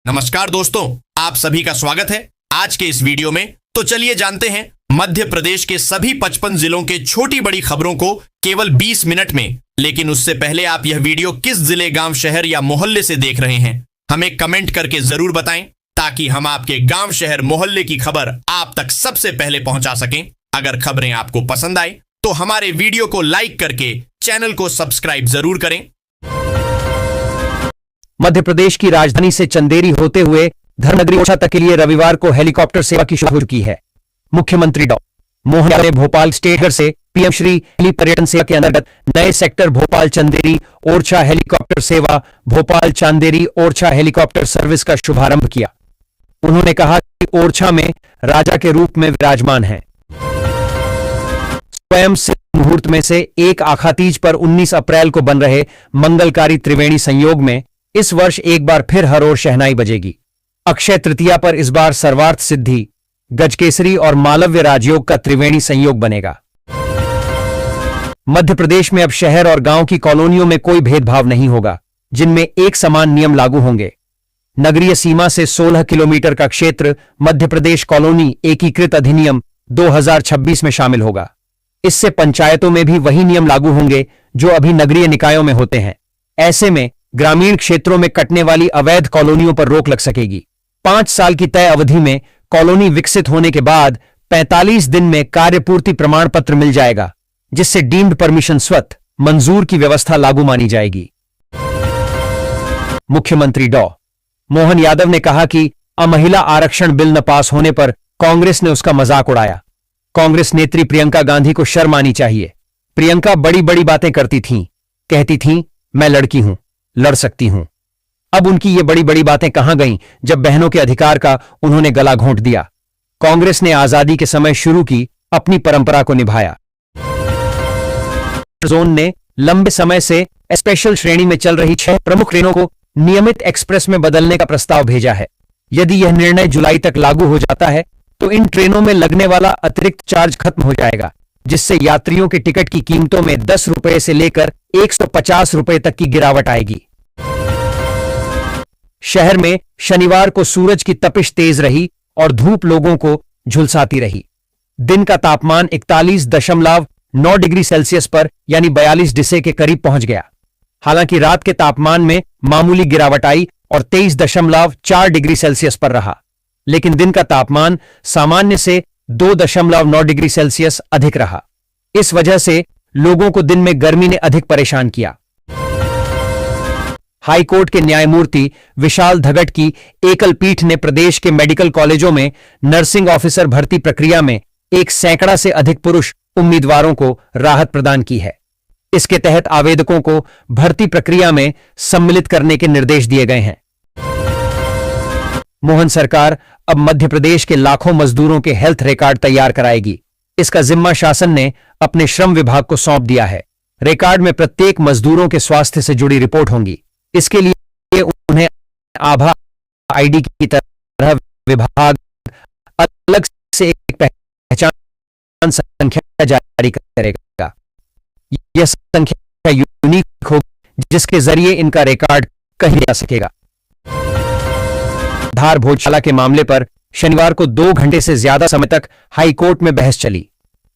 नमस्कार दोस्तों, आप सभी का स्वागत है आज के इस वीडियो में। तो चलिए जानते हैं मध्य प्रदेश के सभी 55 जिलों के छोटी बड़ी खबरों को केवल 20 मिनट में। लेकिन उससे पहले आप यह वीडियो किस जिले, गांव, शहर या मोहल्ले से देख रहे हैं, हमें कमेंट करके जरूर बताएं, ताकि हम आपके गांव, शहर, मोहल्ले की खबर आप तक सबसे पहले पहुंचा सकें। अगर खबरें आपको पसंद आए तो हमारे वीडियो को लाइक करके चैनल को सब्सक्राइब जरूर करें। मध्य प्रदेश की राजधानी से चंदेरी होते हुए धर्मनगरी ओरछा तक के लिए रविवार को हेलीकॉप्टर सेवा की शुरुआत हो चुकी है। मुख्यमंत्री डॉ मोहन यादव ने भोपाल स्टेट से पीएम श्री हेली पर्यटन सेवा के अंतर्गत नए सेक्टर भोपाल चंदेरी ओरछा हेलीकॉप्टर सेवा भोपाल चांदेरी ओरछा हेलीकॉप्टर सर्विस का शुभारंभ किया। उन्होंने कहा कि ओरछा में राजा के रूप में विराजमान है। स्वयं से मुहूर्त में से एक आखातीज पर 19 अप्रैल को बन रहे मंगलकारी त्रिवेणी संयोग में इस वर्ष एक बार फिर हर ओर शहनाई बजेगी। अक्षय तृतीया पर इस बार सर्वार्थ सिद्धि, गजकेसरी और मालव्य राजयोग का त्रिवेणी संयोग बनेगा। मध्य प्रदेश में अब शहर और गांव की कॉलोनियों में कोई भेदभाव नहीं होगा, जिनमें एक समान नियम लागू होंगे। नगरीय सीमा से 16 किलोमीटर का क्षेत्र मध्य प्रदेश कॉलोनी एकीकृत अधिनियम 2026 में शामिल होगा। इससे पंचायतों में भी वही नियम लागू होंगे जो अभी नगरीय निकायों में होते हैं। ऐसे में ग्रामीण क्षेत्रों में कटने वाली अवैध कॉलोनियों पर रोक लग सकेगी। 5 साल की तय अवधि में कॉलोनी विकसित होने के बाद 45 दिन में कार्यपूर्ति प्रमाण पत्र मिल जाएगा, जिससे डीम्ड परमिशन स्वत मंजूर की व्यवस्था लागू मानी जाएगी। मुख्यमंत्री डॉ मोहन यादव ने कहा कि महिला आरक्षण बिल न पास होने पर कांग्रेस ने उसका मजाक उड़ाया। कांग्रेस नेत्री प्रियंका गांधी को शर्म आनी चाहिए। प्रियंका बड़ी बड़ी बातें करती थीं, कहती थीं मैं लड़की हूं, लड़ सकती हूं। अब उनकी ये बड़ी बड़ी बातें कहां गईं जब बहनों के अधिकार का उन्होंने गला घोंट दिया। कांग्रेस ने आजादी के समय शुरू की अपनी परंपरा को निभाया। जोन ने लंबे समय से स्पेशल श्रेणी में चल रही 6 प्रमुख ट्रेनों को नियमित एक्सप्रेस में बदलने का प्रस्ताव भेजा है। यदि यह निर्णय जुलाई तक लागू हो जाता है तो इन ट्रेनों में लगने वाला अतिरिक्त चार्ज खत्म हो जाएगा, जिससे यात्रियों के टिकट की कीमतों में 10 रुपए से लेकर 150 रुपए तक की गिरावट आएगी। शहर में शनिवार को सूरज की तपिश तेज रही और धूप लोगों को झुलसाती रही। दिन का तापमान 41.9 डिग्री सेल्सियस पर यानी 42 डिग्री के करीब पहुंच गया। हालांकि रात के तापमान में मामूली गिरावट आई और 23.4 डिग्री सेल्सियस पर रहा, लेकिन दिन का तापमान सामान्य से 2.9 डिग्री सेल्सियस अधिक रहा। इस वजह से लोगों को दिन में गर्मी ने अधिक परेशान किया। हाईकोर्ट के न्यायमूर्ति विशाल धगट की एकल पीठ ने प्रदेश के मेडिकल कॉलेजों में नर्सिंग ऑफिसर भर्ती प्रक्रिया में 100 से अधिक पुरुष उम्मीदवारों को राहत प्रदान की है। इसके तहत आवेदकों को भर्ती प्रक्रिया में सम्मिलित करने के निर्देश दिए गए हैं। मोहन सरकार अब मध्य प्रदेश के लाखों मजदूरों के हेल्थ रिकॉर्ड तैयार कराएगी। इसका जिम्मा शासन ने अपने श्रम विभाग को सौंप दिया है। रिकॉर्ड में प्रत्येक मजदूरों के स्वास्थ्य से जुड़ी रिपोर्ट होंगी। इसके लिए उन्हें आभा आईडी की तरह विभाग अलग से एक पहचान संख्या जारी करेगा। यह संख्या यूनिक होगी, जिसके जरिए इनका रिकॉर्ड कहीं जा सकेगा। धार भोजशाला के मामले पर शनिवार को 2 घंटे से ज्यादा समय तक हाईकोर्ट में बहस चली।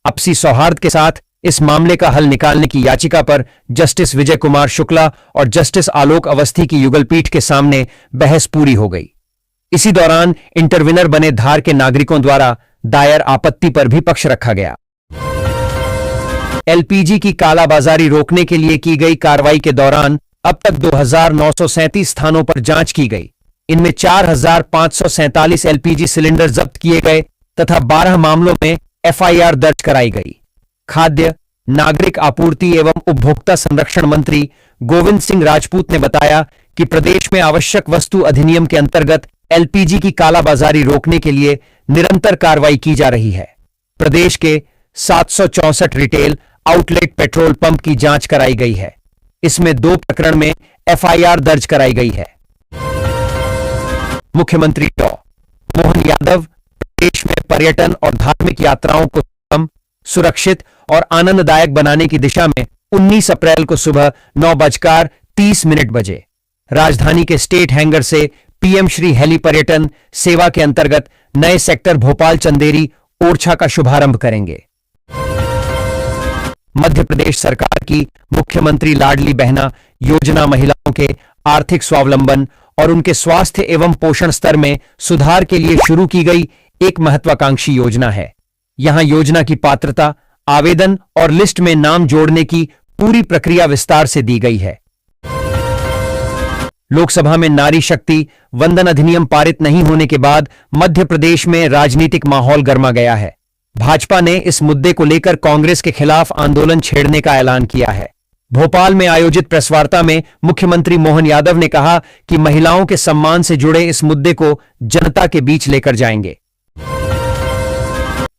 आपसी सौहार्द के साथ इस मामले का हल निकालने की याचिका पर जस्टिस विजय कुमार शुक्ला और जस्टिस आलोक अवस्थी की युगल पीठ के सामने बहस पूरी हो गई। इसी दौरान इंटरविनर बने धार के नागरिकों द्वारा दायर आपत्ति पर भी पक्ष रखा गया। एलपीजी की कालाबाजारी रोकने के लिए की गई कार्रवाई के दौरान अब तक 2937 स्थानों पर जांच की गई। इनमें 4547 एलपीजी सिलेंडर जब्त किए गए तथा 12 मामलों में एफआईआर दर्ज कराई गई। खाद्य, नागरिक आपूर्ति एवं उपभोक्ता संरक्षण मंत्री गोविंद सिंह राजपूत ने बताया कि प्रदेश में आवश्यक वस्तु अधिनियम के अंतर्गत एलपीजी की कालाबाजारी रोकने के लिए निरंतर कार्रवाई की जा रही है। प्रदेश के 764 रिटेल आउटलेट पेट्रोल पंप की जांच कराई गई है। इसमें 2 प्रकरण में एफआईआर दर्ज कराई गई है। मुख्यमंत्री डॉ मोहन यादव प्रदेश में पर्यटन और धार्मिक यात्राओं को सुगम, सुरक्षित और आनंददायक बनाने की दिशा में 19 अप्रैल को सुबह 9:30 बजे राजधानी के स्टेट हैंगर से पीएम श्री हेली पर्यटन सेवा के अंतर्गत नए सेक्टर भोपाल चंदेरी ओरछा का शुभारंभ करेंगे। मध्य प्रदेश सरकार की मुख्यमंत्री लाडली बहना योजना महिलाओं के आर्थिक स्वावलंबन और उनके स्वास्थ्य एवं पोषण स्तर में सुधार के लिए शुरू की गई एक महत्वाकांक्षी योजना है। यहां योजना की पात्रता, आवेदन और लिस्ट में नाम जोड़ने की पूरी प्रक्रिया विस्तार से दी गई है। लोकसभा में नारी शक्ति वंदन अधिनियम पारित नहीं होने के बाद मध्य प्रदेश में राजनीतिक माहौल गर्मा गया है। भाजपा ने इस मुद्दे को लेकर कांग्रेस के खिलाफ आंदोलन छेड़ने का ऐलान किया है। भोपाल में आयोजित प्रेस वार्ता में मुख्यमंत्री मोहन यादव ने कहा कि महिलाओं के सम्मान से जुड़े इस मुद्दे को जनता के बीच लेकर जाएंगे।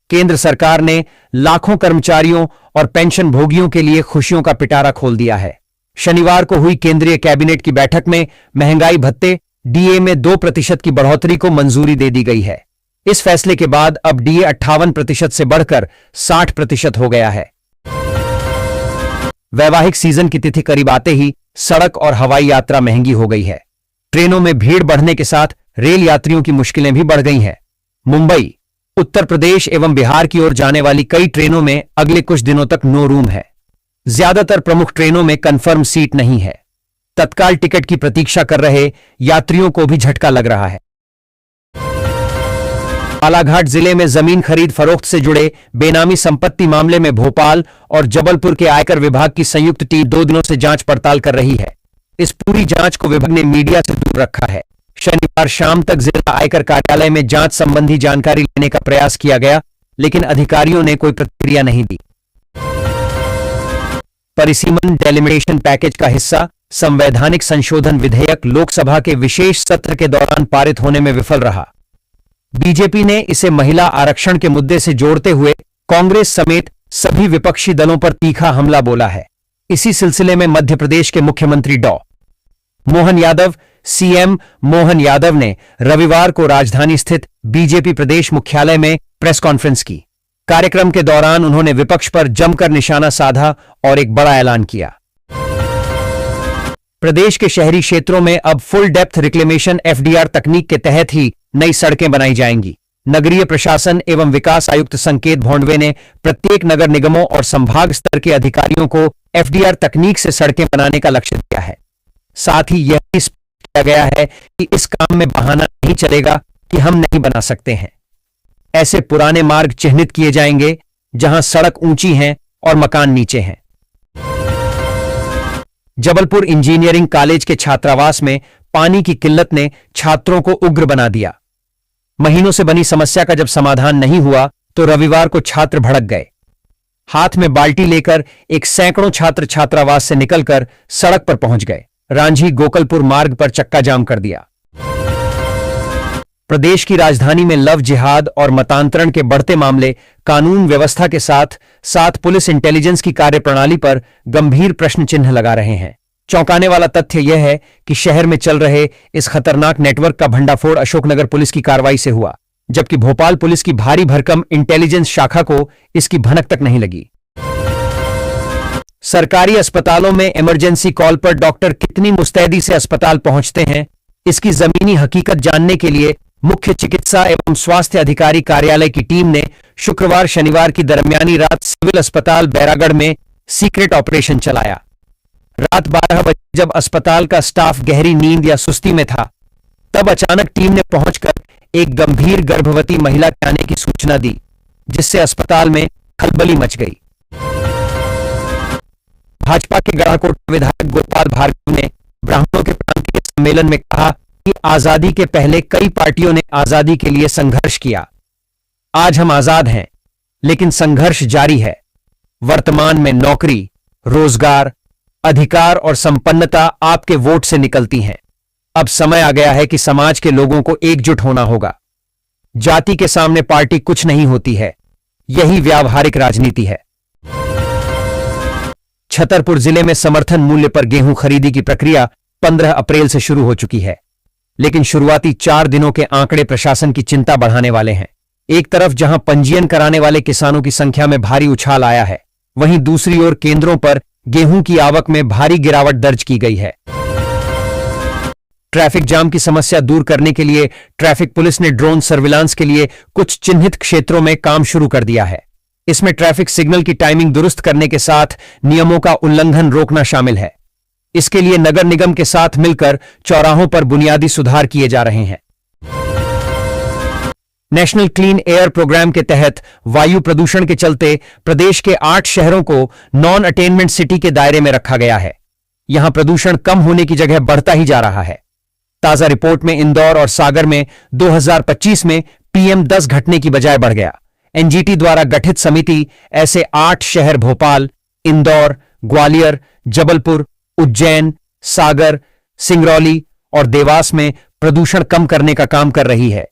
केंद्र सरकार ने लाखों कर्मचारियों और पेंशन भोगियों के लिए खुशियों का पिटारा खोल दिया है। शनिवार को हुई केंद्रीय कैबिनेट की बैठक में महंगाई भत्ते डीए में 2% की बढ़ोतरी को मंजूरी दे दी गई है। इस फैसले के बाद अब डीए 58% से बढ़कर 60% हो गया है। वैवाहिक सीजन की तिथि करीब आते ही सड़क और हवाई यात्रा महंगी हो गई है। ट्रेनों में भीड़ बढ़ने के साथ रेल यात्रियों की मुश्किलें भी बढ़ गई हैं। मुंबई, उत्तर प्रदेश एवं बिहार की ओर जाने वाली कई ट्रेनों में अगले कुछ दिनों तक नो रूम है। ज्यादातर प्रमुख ट्रेनों में कंफर्म सीट नहीं है। तत्काल टिकट की प्रतीक्षा कर रहे यात्रियों को भी झटका लग रहा है। बालाघाट जिले में जमीन खरीद फरोख्त से जुड़े बेनामी संपत्ति मामले में भोपाल और जबलपुर के आयकर विभाग की संयुक्त टीम 2 दिनों से जांच पड़ताल कर रही है। इस पूरी जांच को विभाग ने मीडिया से दूर रखा है। शनिवार शाम तक जिला आयकर कार्यालय में जांच संबंधी जानकारी लेने का प्रयास किया गया, लेकिन अधिकारियों ने कोई प्रतिक्रिया नहीं दी। परिसीमन डेलिमिटेशन पैकेज का हिस्सा संवैधानिक संशोधन विधेयक लोकसभा के विशेष सत्र के दौरान पारित होने में विफल रहा। बीजेपी ने इसे महिला आरक्षण के मुद्दे से जोड़ते हुए कांग्रेस समेत सभी विपक्षी दलों पर तीखा हमला बोला है। इसी सिलसिले में मध्य प्रदेश के मुख्यमंत्री सीएम मोहन यादव ने रविवार को राजधानी स्थित बीजेपी प्रदेश मुख्यालय में प्रेस कॉन्फ्रेंस की। कार्यक्रम के दौरान उन्होंने विपक्ष पर जमकर निशाना साधा और एक बड़ा ऐलान किया। प्रदेश के शहरी क्षेत्रों में अब फुल डेप्थ रिक्लेमेशन एफडीआर तकनीक के तहत ही नई सड़कें बनाई जाएंगी। नगरीय प्रशासन एवं विकास आयुक्त संकेत भोंडवे ने प्रत्येक नगर निगमों और संभाग स्तर के अधिकारियों को एफडीआर तकनीक से सड़कें बनाने का लक्ष्य दिया है। साथ ही यह भी स्पष्ट किया गया है कि इस काम में बहाना नहीं चलेगा कि हम नहीं बना सकते हैं। ऐसे पुराने मार्ग चिन्हित किए जाएंगे जहां सड़क ऊंची है और मकान नीचे हैं। जबलपुर इंजीनियरिंग कॉलेज के छात्रावास में पानी की किल्लत ने छात्रों को उग्र बना दिया। महीनों से बनी समस्या का जब समाधान नहीं हुआ तो रविवार को छात्र भड़क गए। हाथ में बाल्टी लेकर एक सैकड़ों छात्र छात्रावास से निकलकर सड़क पर पहुंच गए। रांझी गोकलपुर मार्ग पर चक्का जाम कर दिया। प्रदेश की राजधानी में लव जिहाद और मतांतरण के बढ़ते मामले कानून व्यवस्था के साथ साथ पुलिस इंटेलिजेंस की कार्यप्रणाली पर गंभीर प्रश्न चिन्ह लगा रहे हैं। चौंकाने वाला तथ्य यह है कि शहर में चल रहे इस खतरनाक नेटवर्क का भंडाफोड़ अशोकनगर पुलिस की कार्रवाई से हुआ, जबकि भोपाल पुलिस की भारी भरकम इंटेलिजेंस शाखा को इसकी भनक तक नहीं लगी। सरकारी अस्पतालों में इमरजेंसी कॉल पर डॉक्टर कितनी मुस्तैदी से अस्पताल पहुंचते हैं, इसकी जमीनी हकीकत जानने के लिए मुख्य चिकित्सा एवं स्वास्थ्य अधिकारी कार्यालय की टीम ने शुक्रवार शनिवार की दरमियानी रात सिविल अस्पताल बैरागढ़ में सीक्रेट ऑपरेशन चलाया। रात 12 बजे जब अस्पताल का स्टाफ गहरी नींद या सुस्ती में था, तब अचानक टीम ने पहुंचकर एक गंभीर गर्भवती महिला के आने की सूचना दी, जिससे अस्पताल में खलबली मच गई। भाजपा के गढ़ाकोट विधायक गोपाल भार्गव ने ब्राह्मणों के प्रांतीय सम्मेलन में कहा कि आजादी के पहले कई पार्टियों ने आजादी के लिए संघर्ष किया। आज हम आजाद हैं, लेकिन संघर्ष जारी है। वर्तमान में नौकरी, रोजगार, अधिकार और संपन्नता आपके वोट से निकलती हैं। अब समय आ गया है कि समाज के लोगों को एकजुट होना होगा। जाति के सामने पार्टी कुछ नहीं होती है। यही व्यावहारिक राजनीति है। छतरपुर जिले में समर्थन मूल्य पर गेहूं खरीदी की प्रक्रिया 15 अप्रैल से शुरू हो चुकी है, लेकिन शुरुआती 4 दिनों के आंकड़े प्रशासन की चिंता बढ़ाने वाले हैं। एक तरफ जहां पंजीयन कराने वाले किसानों की संख्या में भारी उछाल आया है, वहीं दूसरी ओर केंद्रों पर गेहूं की आवक में भारी गिरावट दर्ज की गई है। ट्रैफिक जाम की समस्या दूर करने के लिए ट्रैफिक पुलिस ने ड्रोन सर्विलांस के लिए कुछ चिन्हित क्षेत्रों में काम शुरू कर दिया है। इसमें ट्रैफिक सिग्नल की टाइमिंग दुरुस्त करने के साथ नियमों का उल्लंघन रोकना शामिल है। इसके लिए नगर निगम के साथ मिलकर चौराहों पर बुनियादी सुधार किए जा रहे हैं। नेशनल क्लीन एयर प्रोग्राम के तहत वायु प्रदूषण के चलते प्रदेश के 8 शहरों को नॉन अटेनमेंट सिटी के दायरे में रखा गया है। यहां प्रदूषण कम होने की जगह बढ़ता ही जा रहा है। ताजा रिपोर्ट में इंदौर और सागर में 2025 में PM10 घटने की बजाय बढ़ गया। एनजीटी द्वारा गठित समिति ऐसे 8 शहर भोपाल, इंदौर, ग्वालियर, जबलपुर, उज्जैन, सागर, सिंगरौली और देवास में प्रदूषण कम करने का काम कर रही है।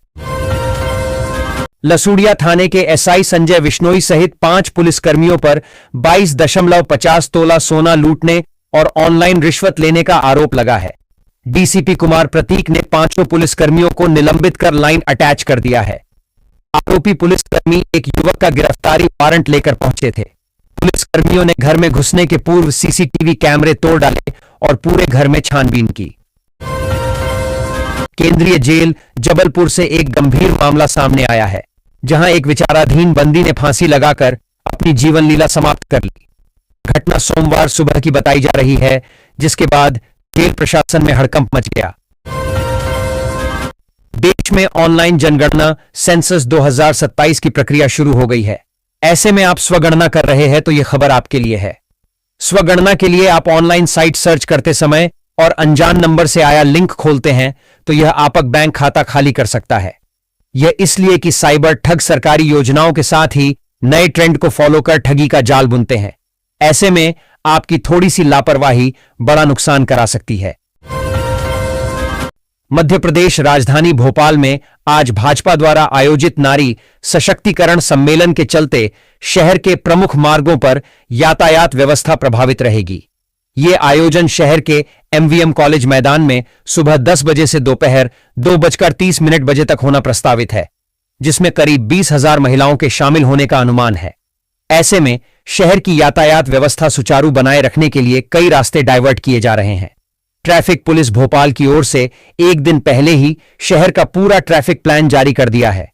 लसूड़िया थाने के एसआई संजय विश्नोई सहित 5 पुलिसकर्मियों पर 22.50 तोला सोना लूटने और ऑनलाइन रिश्वत लेने का आरोप लगा है। डीसीपी कुमार प्रतीक ने 5 पुलिसकर्मियों को निलंबित कर लाइन अटैच कर दिया है। आरोपी पुलिसकर्मी एक युवक का गिरफ्तारी वारंट लेकर पहुंचे थे। पुलिसकर्मियों ने घर में घुसने के पूर्व सीसीटीवी कैमरे तोड़ डाले और पूरे घर में छानबीन की। केंद्रीय जेल जबलपुर से एक गंभीर मामला सामने आया है, जहां एक विचाराधीन बंदी ने फांसी लगाकर अपनी जीवन लीला समाप्त कर ली। घटना सोमवार सुबह की बताई जा रही है, जिसके बाद जेल प्रशासन में हड़कंप मच गया। देश में ऑनलाइन जनगणना सेंसस 2027 की प्रक्रिया शुरू हो गई है। ऐसे में आप स्वगणना कर रहे हैं तो यह खबर आपके लिए है। स्वगणना के लिए आप ऑनलाइन साइट सर्च करते समय और अनजान नंबर से आया लिंक खोलते हैं तो यह आपका बैंक खाता खाली कर सकता है। यह इसलिए कि साइबर ठग सरकारी योजनाओं के साथ ही नए ट्रेंड को फॉलो कर ठगी का जाल बुनते हैं। ऐसे में आपकी थोड़ी सी लापरवाही बड़ा नुकसान करा सकती है। मध्य प्रदेश राजधानी भोपाल में आज भाजपा द्वारा आयोजित नारी सशक्तिकरण सम्मेलन के चलते शहर के प्रमुख मार्गों पर यातायात व्यवस्था प्रभावित रहेगी। ये आयोजन शहर के MVM कॉलेज मैदान में सुबह 10 बजे से दोपहर 2:30 बजे तक होना प्रस्तावित है, जिसमें करीब 20,000 महिलाओं के शामिल होने का अनुमान है। ऐसे में शहर की यातायात व्यवस्था सुचारू बनाए रखने के लिए कई रास्ते डाइवर्ट किए जा रहे हैं। ट्रैफिक पुलिस भोपाल की ओर से एक दिन पहले ही शहर का पूरा ट्रैफिक प्लान जारी कर दिया है।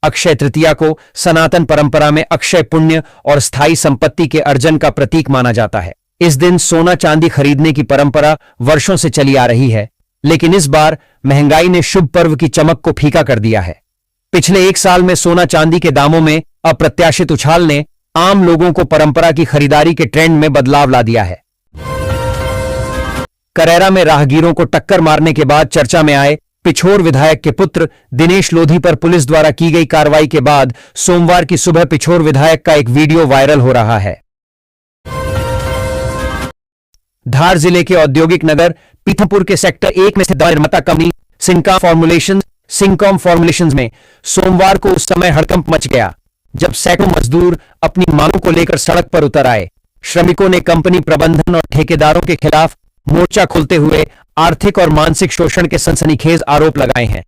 अक्षय तृतीया को सनातन परंपरा में अक्षय पुण्य और स्थायी संपत्ति के अर्जन का प्रतीक माना जाता है। इस दिन सोना चांदी खरीदने की परंपरा वर्षों से चली आ रही है, लेकिन इस बार महंगाई ने शुभ पर्व की चमक को फीका कर दिया है। पिछले 1 साल में सोना चांदी के दामों में अप्रत्याशित उछाल ने आम लोगों को परंपरा की खरीदारी के ट्रेंड में बदलाव ला दिया है। करेरा में राहगीरों को टक्कर मारने के बाद चर्चा में आए पिछोर विधायक के पुत्र दिनेश लोधी पर पुलिस द्वारा की गई कार्रवाई के बाद सोमवार की सुबह पिछोर विधायक का एक वीडियो वायरल हो रहा है। धार जिले के औद्योगिक नगर पीथमपुर के सेक्टर 1 में स्थित निर्माता कंपनी सिंकॉम फॉर्मुलेशंस में सोमवार को उस समय हड़कंप मच गया, जब सैकड़ों मजदूर अपनी मांगों को लेकर सड़क पर उतर आए। श्रमिकों ने कंपनी प्रबंधन और ठेकेदारों के खिलाफ मोर्चा खोलते हुए आर्थिक और मानसिक शोषण के सनसनीखेज आरोप लगाए हैं।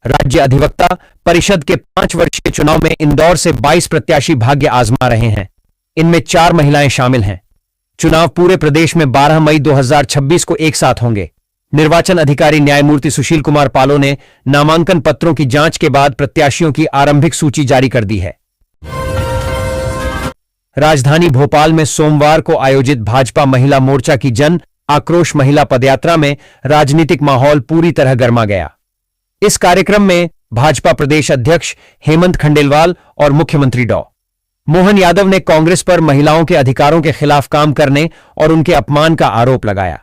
राज्य अधिवक्ता परिषद के 5 वर्षीय चुनाव में इंदौर से 22 प्रत्याशी भाग्य आजमा रहे हैं। इनमें 4 महिलाएं शामिल हैं। चुनाव पूरे प्रदेश में 12 मई 2026 को एक साथ होंगे। निर्वाचन अधिकारी न्यायमूर्ति सुशील कुमार पालो ने नामांकन पत्रों की जांच के बाद प्रत्याशियों की आरंभिक सूची जारी कर दी है। राजधानी भोपाल में सोमवार को आयोजित भाजपा महिला मोर्चा की जन आक्रोश महिला पदयात्रा में राजनीतिक माहौल पूरी तरह गर्मा गया। इस कार्यक्रम में भाजपा प्रदेश अध्यक्ष हेमंत खंडेलवाल और मुख्यमंत्री डॉ. मोहन यादव ने कांग्रेस पर महिलाओं के अधिकारों के खिलाफ काम करने और उनके अपमान का आरोप लगाया।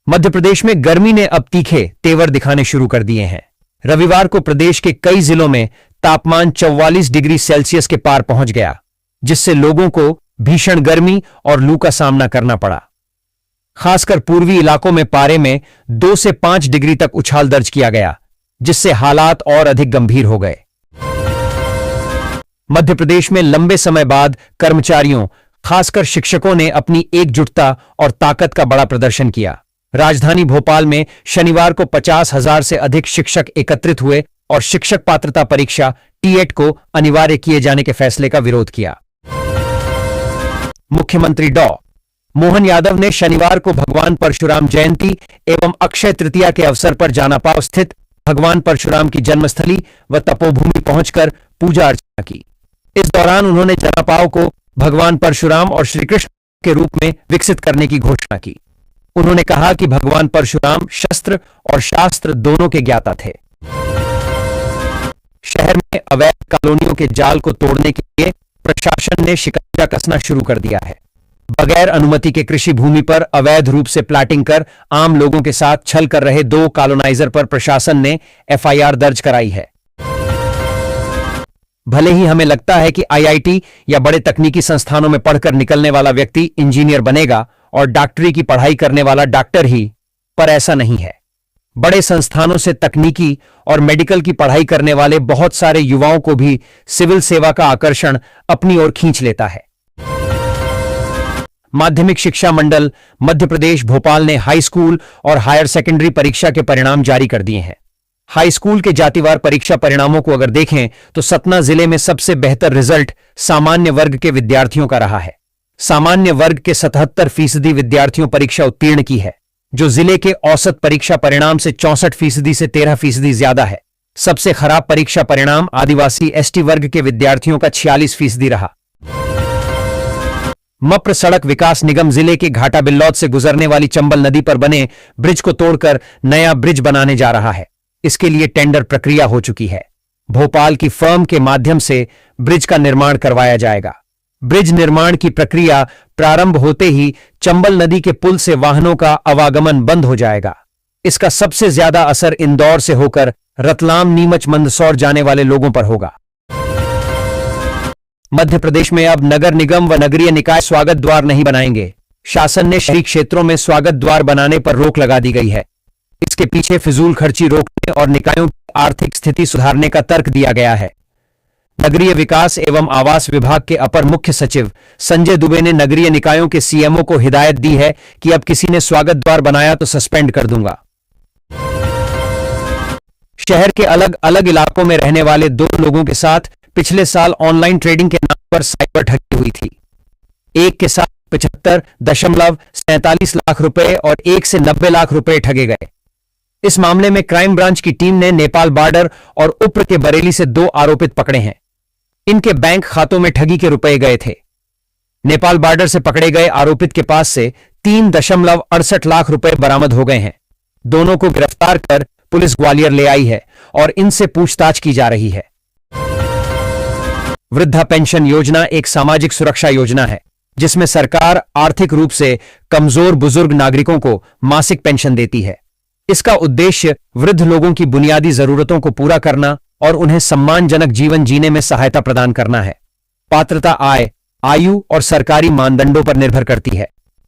मध्य प्रदेश में गर्मी ने अब तीखे तेवर दिखाने शुरू कर दिए हैं। रविवार को प्रदेश के कई जिलों में तापमान 44 डिग्री सेल्सियस के पार पहुंच गया, जिससे लोगों को भीषण गर्मी और लू का सामना करना पड़ा। खासकर पूर्वी इलाकों में पारे में 2 से 5 डिग्री तक उछाल दर्ज किया गया, जिससे हालात और अधिक गंभीर हो गए। मध्य प्रदेश में लंबे समय बाद कर्मचारियों, खासकर शिक्षकों ने अपनी एकजुटता और ताकत का बड़ा प्रदर्शन किया। राजधानी भोपाल में शनिवार को 50,000 से अधिक शिक्षक एकत्रित हुए और शिक्षक पात्रता परीक्षा टीएट को अनिवार्य किए जाने के फैसले का विरोध किया। मुख्यमंत्री डॉ. मोहन यादव ने शनिवार को भगवान परशुराम जयंती एवं अक्षय तृतीया के अवसर पर जानापाव स्थित भगवान परशुराम की जन्मस्थली व तपोभूमि पहुंचकर पूजा अर्चना की। इस दौरान उन्होंने जानापाव को भगवान परशुराम और श्रीकृष्ण के रूप में विकसित करने की घोषणा की। उन्होंने कहा कि भगवान परशुराम शस्त्र और शास्त्र दोनों के ज्ञाता थे। शहर में अवैध कॉलोनियों के जाल को तोड़ने के लिए प्रशासन ने शिकंजा कसना शुरू कर दिया है। बगैर अनुमति के कृषि भूमि पर अवैध रूप से प्लाटिंग कर आम लोगों के साथ छल कर रहे 2 कॉलोनाइजर पर प्रशासन ने एफआईआर दर्ज कराई है। भले ही हमें लगता है कि आईआईटी या बड़े तकनीकी संस्थानों में पढ़कर निकलने वाला व्यक्ति इंजीनियर बनेगा और डॉक्टरी की पढ़ाई करने वाला डॉक्टर ही, पर ऐसा नहीं है। बड़े संस्थानों से तकनीकी और मेडिकल की पढ़ाई करने वाले बहुत सारे युवाओं को भी सिविल सेवा का आकर्षण अपनी ओर खींच लेता है। माध्यमिक शिक्षा मंडल मध्य प्रदेश भोपाल ने हाई स्कूल और हायर सेकेंडरी परीक्षा के परिणाम जारी कर दिए हैं। हाई स्कूल के जातिवार परीक्षा परिणामों को अगर देखें तो सतना जिले में सबसे बेहतर रिजल्ट सामान्य वर्ग के विद्यार्थियों का रहा है। सामान्य वर्ग के 77% विद्यार्थियों परीक्षा उत्तीर्ण की है, जो जिले के औसत परीक्षा परिणाम से 64% से 13% ज्यादा है। सबसे खराब परीक्षा परिणाम आदिवासी एसटी वर्ग के विद्यार्थियों का 46% रहा। मप्र सड़क विकास निगम जिले के घाटा बिल्लौद से गुजरने वाली चंबल नदी पर बने ब्रिज को तोड़कर नया ब्रिज बनाने जा रहा है। इसके लिए टेंडर प्रक्रिया हो चुकी है। भोपाल की फर्म के माध्यम से ब्रिज का निर्माण करवाया जाएगा। ब्रिज निर्माण की प्रक्रिया प्रारंभ होते ही चंबल नदी के पुल से वाहनों का आवागमन बंद हो जाएगा। इसका सबसे ज्यादा असर इंदौर से होकर रतलाम नीमच मंदसौर जाने वाले लोगों पर होगा। मध्य प्रदेश में अब नगर निगम व नगरीय निकाय स्वागत द्वार नहीं बनाएंगे। शासन ने शहरी क्षेत्रों में स्वागत द्वार बनाने पर रोक लगा दी गई है। इसके पीछे फिजूल खर्ची रोकने और निकायों की आर्थिक स्थिति सुधारने का तर्क दिया गया है। नगरीय विकास एवं आवास विभाग के अपर मुख्य सचिव संजय दुबे ने नगरीय निकायों के सीएमओ को हिदायत दी है कि अब किसी ने स्वागत द्वार बनाया तो सस्पेंड कर दूंगा। शहर के अलग अलग इलाकों में रहने वाले 2 लोगों के साथ पिछले साल ऑनलाइन ट्रेडिंग के नाम पर साइबर ठगी हुई थी। एक के साथ 75.47 लाख रुपए और एक से 90 लाख रुपए ठगे गए। इस मामले में क्राइम ब्रांच की टीम ने नेपाल बॉर्डर और उप्र के बरेली से 2 आरोपित पकड़े हैं। इनके बैंक खातों में ठगी के रुपए गए थे। नेपाल बॉर्डर से पकड़े गए आरोपित के पास से 3.68 लाख रुपए बरामद हो गए हैं। दोनों को गिरफ्तार कर पुलिस ग्वालियर ले आई है और इनसे पूछताछ की जा रही है। वृद्धा पेंशन योजना एक सामाजिक सुरक्षा योजना है जिसमें सरकार आर्थिक रूप से कमजोर बुजुर्ग नागरिकों को मासिक पेंशन देती है। इसका उद्देश्य वृद्ध लोगों की बुनियादी जरूरतों को पूरा करना और उन्हें सम्मानजनक जीवन जीने में सहायता प्रदान करना है। पात्रता आय, आयु और सरकारी मानदंडों पर निर्भर करती है।